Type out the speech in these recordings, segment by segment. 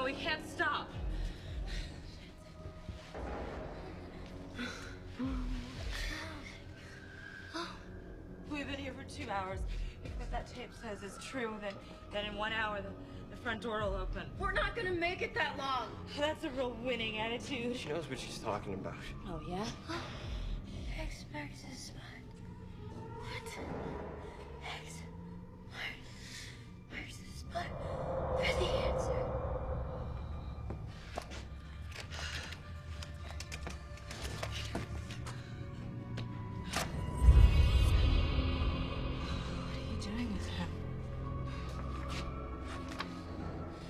we can't stop. We've been here for 2 hours. If that tape says is true, then in 1 hour the front door will open. We're not gonna make it that long. That's a real winning attitude. She knows what she's talking about. Oh, yeah? X marks the spot. What? X marks the spot for the answer. What are you doing with him?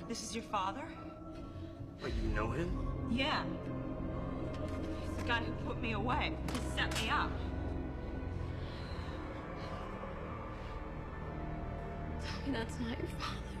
This is your father? What, you know him? Yeah. He's the guy who put me away. He set me up. Tell me that's not your father.